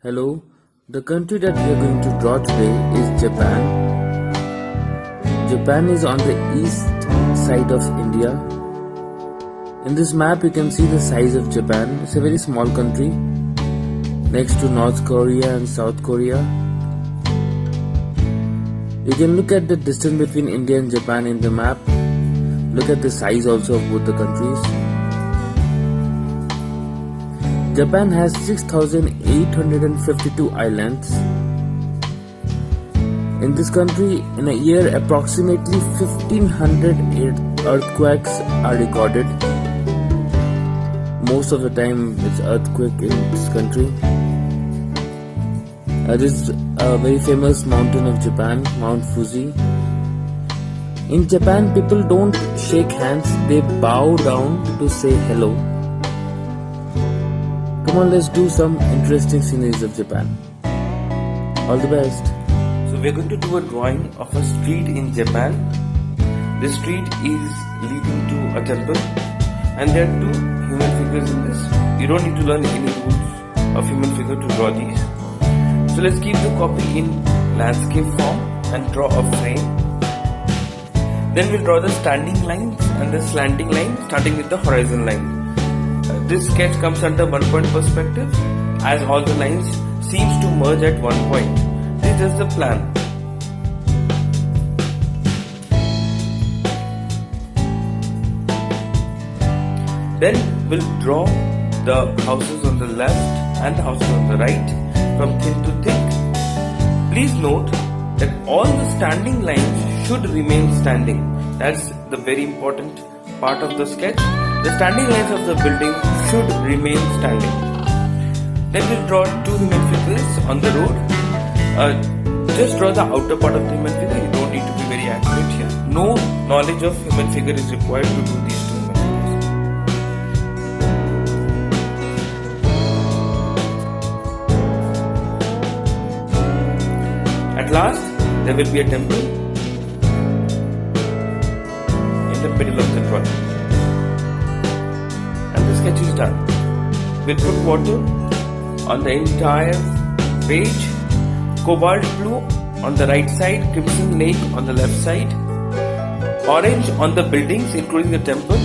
Hello, the country that we are going to draw today is Japan. Japan is on the east side of India. In this map you can see the size of Japan. It's a very small country next to North Korea and South Korea. You can look at the distance between India and Japan in the map. Look at the size also of both the countries. Japan has 6,852 islands. In this country, in a year, approximately 1,500 earthquakes are recorded. Most of the time, it's earthquake in this country. This is a very famous mountain of Japan, Mount Fuji. In Japan, people don't shake hands; they bow down to say hello. Come on, let's do some interesting sceneries of Japan. All the best. So we're going to do a drawing of a street in Japan. This street is leading to a temple and there are two human figures in this. You don't need to learn any rules of human figure to draw these. So let's keep the copy in landscape form and draw a frame. Then we'll draw the standing lines and the slanting line starting with the horizon line. This sketch comes under one point perspective as all the lines seems to merge at one point. This is the plan. Then we'll draw the houses on the left and the houses on the right from thin to thick. Please note that all the standing lines should remain standing. That's the very important part of the sketch. The standing lines of the building should remain standing. Then we'll draw two human figures on the road. Just draw the outer part of the human figure. You don't need to be very accurate here. No knowledge of human figure is required to do these two human figures. At last, there will be a temple in the middle of the drawing. Sketch is done. We'll put water on the entire page, cobalt blue on the right side, crimson lake on the left side, orange on the buildings including the temple.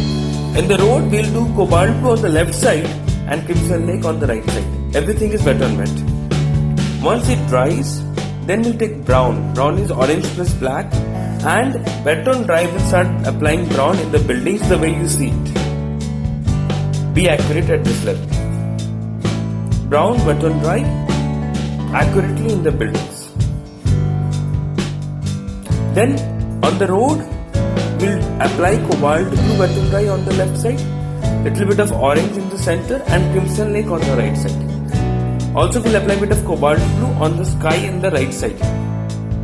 In the road we'll do cobalt blue on the left side and crimson lake on the right side. Everything is wet on wet. Once it dries, then we'll take brown. Brown is orange plus black, and wet on dry we'll start applying brown in the buildings the way you see it. Be accurate at this level. Brown, wet on dry, accurately in the buildings. Then on the road, we'll apply cobalt blue wet and dry on the left side, little bit of orange in the center and crimson lake on the right side. Also we'll apply a bit of cobalt blue on the sky in the right side.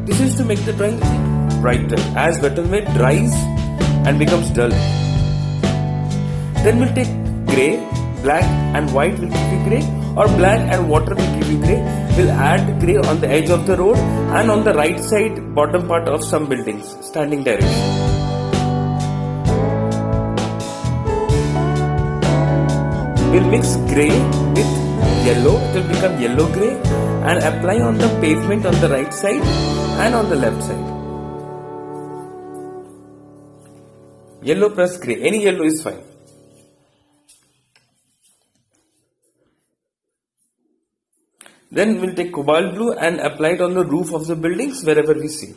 This is to make the drawing brighter as wet and wet dries and becomes dull. Then we'll take grey, black and white will give you grey, or black and water will give you grey. We'll add grey on the edge of the road and on the right side bottom part of some buildings, standing direction. We'll mix grey with yellow, it will become yellow grey, and apply on the pavement on the right side and on the left side. Yellow plus grey, any yellow is fine. Then we'll take cobalt blue and apply it on the roof of the buildings wherever we see.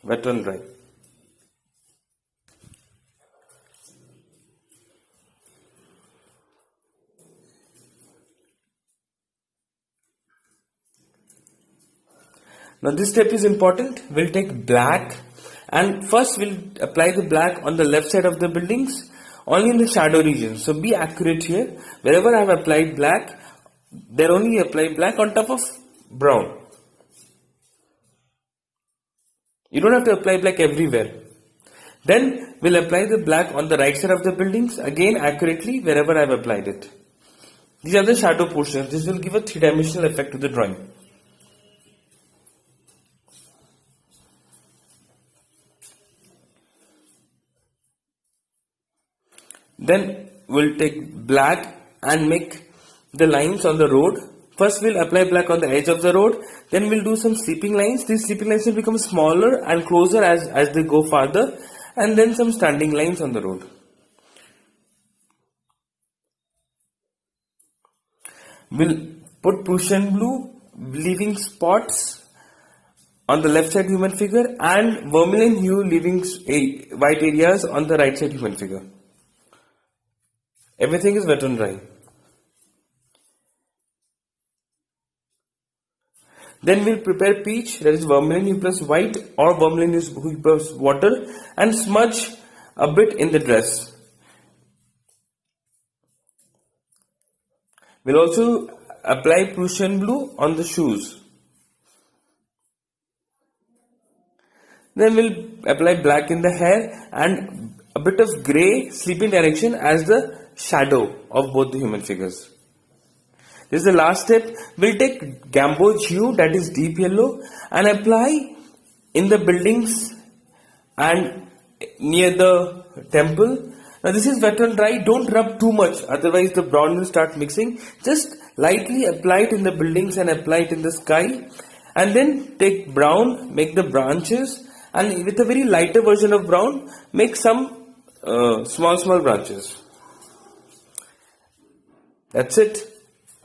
Wet and dry. Now this step is important. We'll take black and first we'll apply the black on the left side of the buildings, only in the shadow region. So be accurate here. Wherever I have applied black, there only apply black on top of brown. You don't have to apply black everywhere. Then we'll apply the black on the right side of the buildings, again accurately wherever I have applied it. These are the shadow portions. This will give a three-dimensional effect to the drawing. Then we'll take black and make the lines on the road. First we'll apply black on the edge of the road, then we'll do some sleeping lines. These sleeping lines will become smaller and closer as they go farther, and then some standing lines on the road. We'll put Prussian blue, leaving spots on the left side human figure, and vermilion hue leaving white areas on the right side human figure. Everything is wet and dry. Then we'll prepare peach, that is vermilion hue plus white or vermilion hue plus water, and smudge a bit in the dress. We'll also apply Prussian blue on the shoes. Then we'll apply black in the hair and a bit of grey sleeping direction as the shadow of both the human figures. This is the last step. We'll take gamboge hue, that is deep yellow, and apply in the buildings and near the temple. Now this is wet and dry. Don't rub too much, otherwise the brown will start mixing. Just lightly apply it in the buildings and apply it in the sky. And then take brown, make the branches, and with a very lighter version of brown, make some small branches. That's it.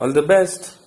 All the best.